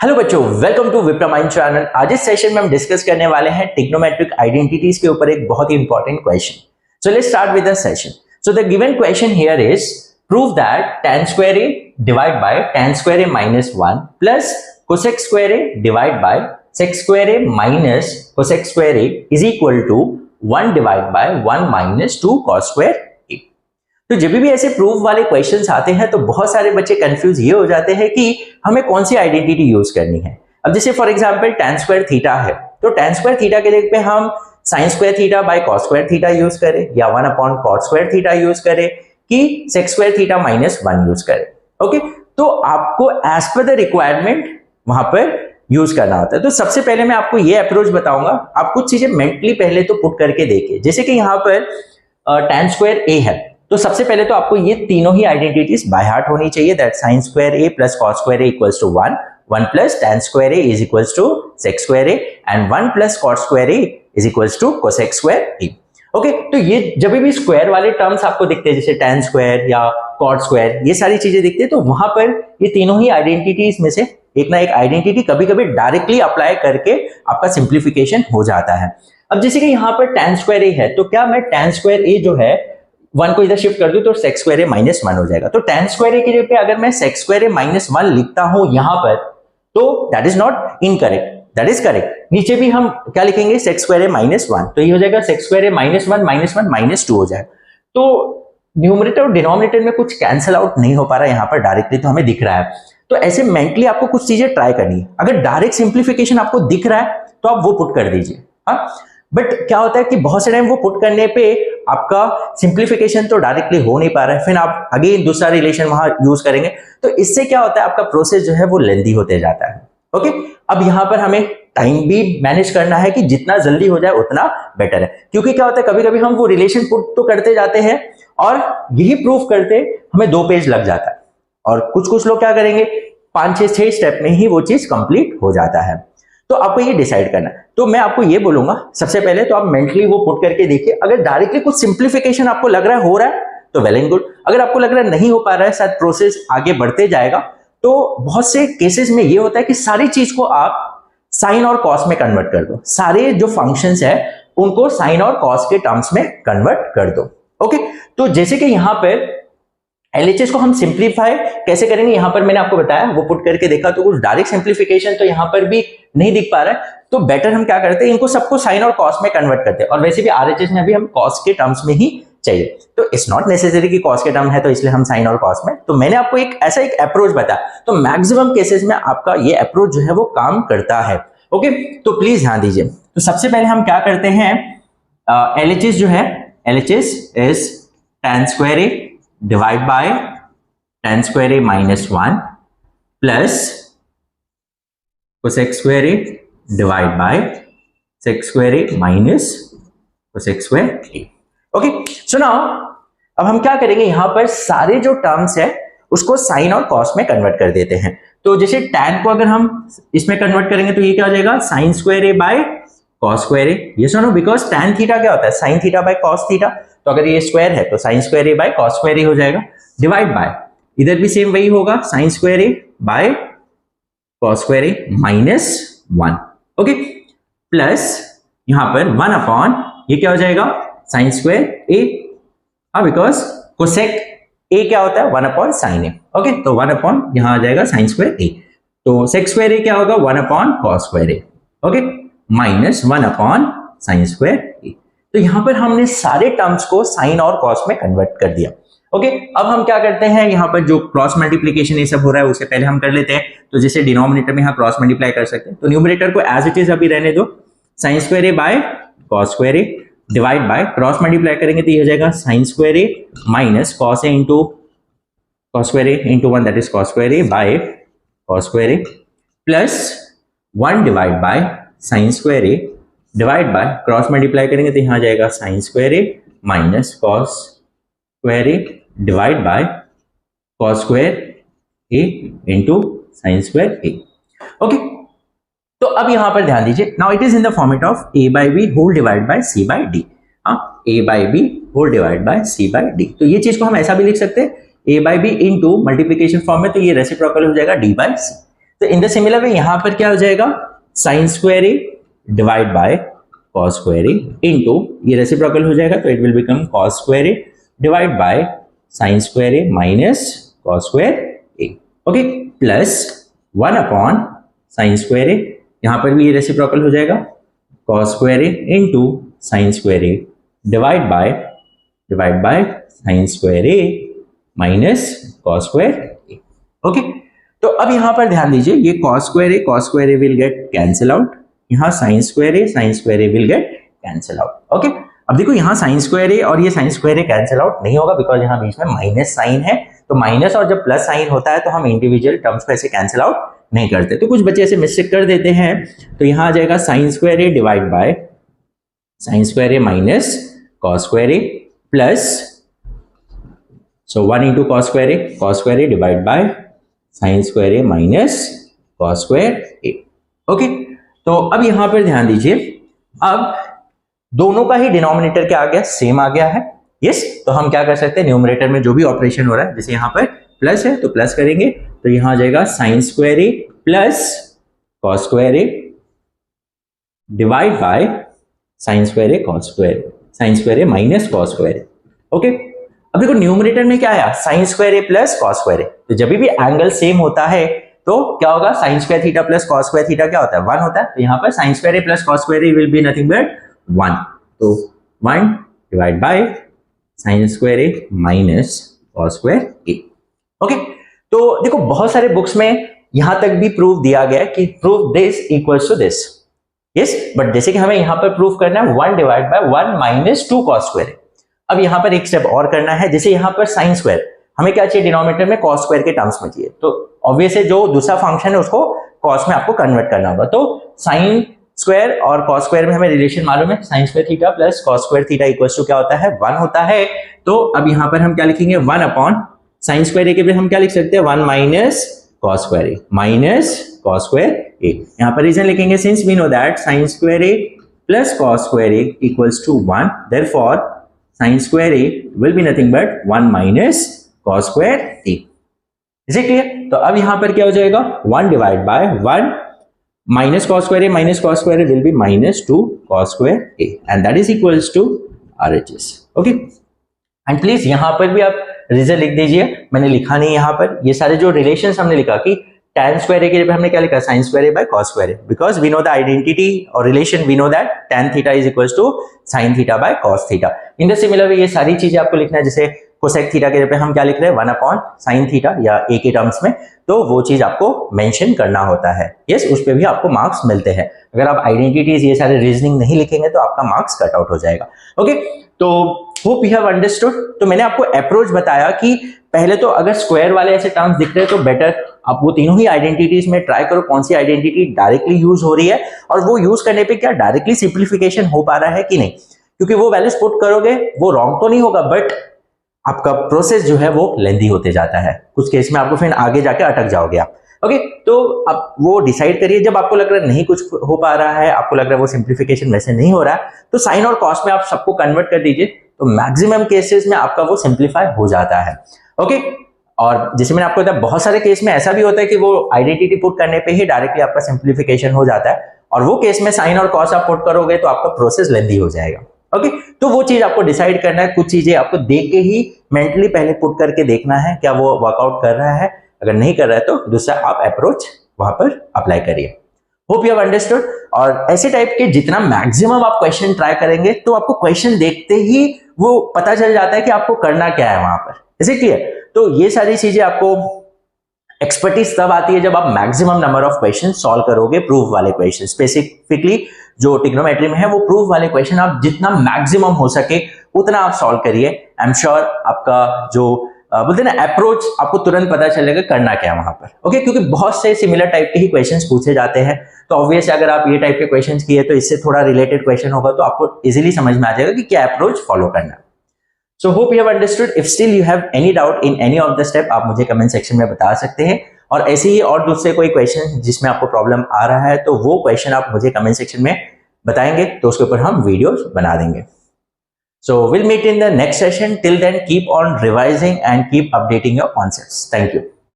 Hello बच्चों, welcome to Vipra mind channel. आज इस सेशन में हम डिस्कस करने वाले हैं ट्रिग्नोमेट्रिक आइडेंटिटीज के ऊपर एक बहुत ही important question. So let's start with the session. So the given question here is prove that tan square a divide by tan square a minus 1 plus cosec square a divide by sec square a minus cosec square a is equal to 1 divide by 1 minus 2 cos square a। तो जब भी ऐसे proof वाले questions आते हैं तो बहुत सारे बच्चे कंफ्यूज ये हो जाते हैं कि हमें कौन सी आइडेंटिटी यूज करनी है। अब जैसे for example tan square theta है, तो tan स्क्वायर थीटा के जगह पे हम sin square theta by cos square theta use करें, या 1 upon cot square theta use करें, कि sec square theta minus 1 use करें। ओके, तो आपको एज पर द रिक्वायरमेंट वहां पर यूज करना होता है। तो सबसे पहले मैं आपको ये अप्रोच बताऊंगा, आप कुछ चीजें मेंटली पहले तो पुट करके देखिए। जैसे कि यहाँ पर tan स्क्वायर a है, तो सबसे पहले तो आपको ये तीनों ही आइडेंटिटीज बाय हार्ट होनी चाहिए। That sin square a plus cos square a equals to 1, 1 plus tan square a is equals to sec square a and 1 plus cot square a is equals to cosec square a। Okay, तो ये जब भी square वाले terms आपको दिखते हैं, जैसे tan square या cot स्क्वायर, ये सारी चीजें दिखती है, तो वहां पर ये तीनों ही आइडेंटिटीज में से एक ना एक आइडेंटिटी कभी कभी डायरेक्टली अप्लाई करके आपका सिंप्लीफिकेशन हो जाता है। अब जैसे कि यहाँ पर tan स्क्वायर a है, तो क्या मैं tan स्क्वायर a जो है 1 को इधर शिफ्ट कर दूं तो sec स्क्वायर a माइनस 1 हो जाएगा। तो tan स्क्वायर a की जगह पे अगर मैं sec स्क्वायर a माइनस 1 लिखता हूं यहां पर, तो that is not incorrect, that is correct. नीचे भी हम क्या लिखेंगे, sec स्क्वायर a माइनस 1, तो ये हो जाएगा sec square a minus 1 minus 2 हो जाएगा। तो न्यूमरेटर और डिनोमिनेटर में कुछ कैंसिल आउट नहीं हो पा रहा है यहाँ पर, डायरेक्टली तो हमें दिख रहा है। तो ऐसे मेंटली आपको कुछ चीजें ट्राई करनी है। अगर डायरेक्ट सिंप्लीफिकेशन आपको दिख रहा है तो आप वो पुट कर दीजिए। हाँ, बट क्या होता है कि बहुत से टाइम वो पुट करने पे आपका सिंप्लीफिकेशन तो डायरेक्टली हो नहीं पा रहा है, फिर आप अगेन दूसरा रिलेशन वहां यूज करेंगे, तो इससे क्या होता है, आपका प्रोसेस जो है वो लेंदी होते जाता है। ओके, अब यहां पर हमें टाइम भी मैनेज करना है कि जितना जल्दी हो जाए उतना बेटर है। क्योंकि क्या होता है, कभी कभी हम वो रिलेशन पुट तो करते जाते हैं और यही प्रूफ करते हमें 2 पेज लग जाता है, और कुछ लोग क्या करेंगे, 5-6 स्टेप में ही वो चीज कंप्लीट हो जाता है। तो आपको ये डिसाइड करना है। तो मैं आपको ये बोलूंगा, सबसे पहले तो आप मेंटली वो पुट करके देखिए। अगर डायरेक्टली कुछ सिंप्लीफिकेशन आपको लग रहा है हो रहा है तो वेल एंड गुड। अगर आपको लग रहा है नहीं हो पा रहा है, शायद प्रोसेस आगे बढ़ते जाएगा, तो बहुत से केसेस में ये होता है कि सारी चीज को आप साइन और कॉस में कन्वर्ट कर दो। सारे जो फंक्शंस है उनको साइन और कॉस के टर्म्स में कन्वर्ट कर दो। ओके, तो जैसे कि यहां पर LHS को हम सिंप्लीफाई कैसे करेंगे, यहां पर मैंने आपको बताया, वो पुट करके देखा तो कुछ डायरेक्ट सिंप्लीफिकेशन तो यहां पर भी नहीं दिख पा रहा है। तो बेटर हम क्या करते हैं, इनको सबको साइन और कॉस में कन्वर्ट करते हैं। और वैसे भी RHS में भी हम कॉस के टर्म्स में ही चाहिए, तो इट्स नॉट नेसेसरी कि कॉस के टर्म है तो इसलिए हम साइन और कॉस में। तो मैंने आपको एक ऐसा एक अप्रोच बताया, तो मैक्सिमम केसेस में आपका ये अप्रोच जो है वो काम करता है। ओके, तो प्लीज ध्यान दीजिए। तो सबसे पहले हम क्या करते हैं, LHS जो है, LHS is tan square a divide by tan square a minus 1 plus cosec square a divide by sec square a minus cosec square a। Okay, so now अब हम क्या करेंगे, यहां पर सारे जो टर्म्स है उसको साइन और कॉस में कन्वर्ट कर देते हैं। तो जैसे tan को अगर हम इसमें कन्वर्ट करेंगे तो ये क्या हो जाएगा, sin square a by cos square a। ये सुनो, बिकॉज tan थीटा क्या होता है, sin theta by cos theta, तो अगर ये स्क्वायर है तो sin square a by cos square a हो जाएगा, डिवाइड बाय इधर भी सेम वही होगा, sin square a by cos square a minus 1। Okay, plus यहां पर 1 अपॉन ये क्या हो जाएगा, sin स्क्वायर a, हाँ, बिकॉज cosec a क्या होता है, 1 अपॉन sin a। ओके, तो 1 अपॉन यहां आ जाएगा sin स्क्वायर a, तो sec स्क्वायर a क्या होगा, 1 upon cos square a। Okay, minus 1 upon sin square a। तो यहां पर हमने सारे टर्म्स को साइन और कॉस में कन्वर्ट कर दिया। ओके, अब हम क्या करते हैं, यहां पर जो क्रॉस मल्टीप्लिकेशन ये सब हो रहा है उसे पहले हम कर लेते हैं। तो जैसे डिनोमिनेटर में यहां क्रॉस मल्टीप्लाई कर सकते हैं, तो न्यूमरेटर को एज इट इज अभी रहने दो, sin square a by cos square a divide by cross multiply करेंगे तो ये हो जाएगा sin square a minus cos a into cos square a into 1, that is cos square a by cos square a plus 1 divide by sin square a divide by cross multiply करेंगे तो यहां आ जाएगा sin square a minus cos square a divide by cos square a into sin square a। Okay, तो अब यहां पर ध्यान दीजिए, now it is in the format of a by b whole divide by c by d। हाँ, a by b whole divide by c by d। तो ये चीज को हम ऐसा भी लिख सकते हैं, a by b into multiplication form में, तो ये रेसिप्रोकल हो जाएगा d बाय c। तो इन द सिमिलर वे यहां पर क्या हो जाएगा, sine square A divide by cos square A into, ये रेसिप्रोकल हो जाएगा तो it will become cos square A divide by sine square A minus cos square A, okay, plus 1 upon sine square A, यहां पर भी ये reciprocal हो जाएगा, cos square A into sine square A divide by sine square A minus cos square A, okay. तो अब यहां पर ध्यान दीजिए, ये cos square A will get cancel out, यहाँ sine square A will get cancel out, okay. अब देखो यहाँ साइन स्क्वायर ए और ये sine square A cancel out नहीं होगा बिकॉज यहाँ बीच में माइनस साइन है, तो माइनस और जब प्लस साइन होता है तो हम इंडिविजुअल टर्म्स को ऐसे कैंसिल आउट नहीं करते, तो कुछ बच्चे ऐसे मिस्टेक कर देते हैं। तो यहाँ आ जाएगा sine square A divide by sine square A minus cos square A plus, so 1 into cos square A divide by sine square A minus cos square A, okay. तो अब यहां पर ध्यान दीजिए, अब दोनों का ही डिनोमिनेटर क्या आ गया, सेम आ गया है, यस। तो हम क्या कर सकते हैं, न्यूमरेटर में जो भी ऑपरेशन हो रहा है, जैसे यहां पर प्लस है तो प्लस करेंगे, तो यहां आ जाएगा sine square A plus cos square A divide by sine square A minus cos square A, okay. अब देखो न्यूमरेटर में क्या आया, sign square A plus cos square ए, तो जब भी एंगल सेम होता है तो क्या होगा, sign square theta plus cos square theta क्या होता है, 1 होता है, तो यहाँ पर sign square A plus cos square A will be nothing but 1, तो 1 divide by sine square A minus cos square A, okay. तो देखो बहुत सारे बुक्स में यहां तक भी प्रूफ दिया गया है कि proof this equals to this, yes, but जैसे कि हमें यहां पर प्रूफ करना है 1 divide by 1 minus 2 cos square A. अब यहां पर एक स्टेप और करना है, जैसे यहां पर साइन स्क्वायर हमें क्या चाहिए, डिनोमिनेटर में कॉस स्क्वायर के टर्म्स में चाहिए, तो ऑब्वियस है जो दूसरा फंक्शन है उसको कॉस में आपको कन्वर्ट करना होगा, तो साइन स्क्वायर और कॉस स्क्वायर में हमें रिलेशन मालूम है, sine square theta plus cos square theta equals to क्या होता है, 1 होता है। तो अब यहां पर हम क्या लिखेंगे, 1 अपॉन साइन स्क्वायर ए के लिए हम क्या लिख सकते हैं, 1 माइनस कॉस स्क्वायर ए, यहां पर रीजन लिखेंगे, since we know that sine square A plus cos square A equals to 1, therefore sine square A will be nothing but 1 minus cos square A, is it clear. तो अब यहां पर क्या हो जाएगा, 1 divide by 1 minus cos square A will be minus 2 cos square A, and that is equals to RHS, okay. And please यहां पर भी आप रीजन लिख दीजिए, मैंने लिखा नहीं यहां पर, ये सारे जो रिलेशंस हमने लिखा कि tan स्क्वायर ए के लिए हमने क्या लिखा, sin square A by cos square A, because we know the identity और relation, we know that tan theta is equals to sin theta by cos theta. In the similar way ये सारी चीजें आपको लिखना है, जैसे कोसेक थीटा के लिए हम क्या लिख रहे हैं, 1 अपॉन sin थीटा या a के टर्म्स में, तो वो चीज आपको मेंशन करना होता है, यस, उस पे भी आपको मार्क्स मिलते हैं। अगर आप आइडेंटिटीज ये सारे रीजनिंग नहीं लिखेंगे तो आपका मार्क्स कट आउट हो जाएगा, ओके। तो होप यू हैव अंडरस्टूड। तो मैंने आपको अप्रोच बताया कि पहले तो अगर स्क्वायर वाले ऐसे टर्म्स दिख रहे हैं तो बेटर आप वो तीनों ही आइडेंटिटीज में ट्राई करो कौन सी आइडेंटिटी डायरेक्टली यूज हो रही है, और वो यूज करने पे क्या डायरेक्टली सिंप्लीफिकेशन हो पा रहा है कि नहीं, क्योंकि वो वैल्यूज पुट करोगे वो रॉन्ग तो नहीं होगा, बट आपका प्रोसेस जो है वो लेंदी होते जाता है, कुछ केस में आपको फिर आगे जाके अटक जाओगे आप, ओके। तो आप वो डिसाइड करिए, जब आपको लग रहा है नहीं कुछ हो पा रहा है, आपको लग रहा है वो सिंप्लीफिकेशन वैसे नहीं हो रहा है, तो साइन और कॉस में आप सबको कन्वर्ट कर दीजिए, तो मैक्सिमम केसेस में आपका वो सिंप्लीफाई हो जाता है, ओके। और जैसे मैंने आपको बताया बहुत सारे केस में ऐसा भी होता है कि वो आइडेंटिटी पुट करने पे ही डायरेक्टली आपका सिंप्लीफिकेशन हो जाता है, और वो केस में साइन और कॉस आप पुट करोगे तो आपका प्रोसेस लेंदी हो जाएगा, ओके। तो वो चीज आपको डिसाइड करना है, कुछ चीजें आपको देख के ही मेंटली पहले पुट करके देखना है क्या वो वर्कआउट कर रहा है, अगर नहीं कर रहा है तो दूसरा आप अप्रोच वहां पर अप्लाई करिए। Hope you have understood. और ऐसे टाइप के जितना मैक्सिमम आप क्वेश्चन ट्राई करेंगे तो आपको क्वेश्चन देखते ही वो पता चल जाता है कि आपको करना क्या है वहां पर, इज इट क्लियर। तो ये सारी चीजें आपको एक्सपर्टीज तब आती है जब आप maximum number of question solve करोगे, प्रूफ वाले क्वेश्चन स्पेसिफिकली जो ट्रिग्नोमेट्री में है वो प्रूफ वाले क्वेश्चन आप जितना मैक्सिमम हो सके उतना आप सॉल्व करिए। आई एम श्योर आपका जो बोलते हैं ना अप्रोच, आपको तुरंत पता चलेगा करना क्या है वहां पर, ओके। क्योंकि बहुत से सिमिलर टाइप के ही क्वेश्चंस पूछे जाते हैं, तो ऑब्वियसली अगर आप ये टाइप के क्वेश्चंस किए तो इससे थोड़ा रिलेटेड क्वेश्चन होगा तो आपको इजीली समझ में आ जाएगा कि क्या अप्रोच फॉलो करना है। So hope you have understood. If still you have any doubt in any of the step आप मुझे कमेंट सेक्शन में बता सकते हैं, और ऐसे ही और दूसरे कोई क्वेश्चन जिसमें आपको प्रॉब्लम आ रहा है तो वो क्वेश्चन आप मुझे कमेंट सेक्शन में बताएंगे, तो उसके ऊपर हम वीडियोस बना देंगे। So we'll meet in the next session. Till then, keep on revising and keep updating your concepts. Thank you.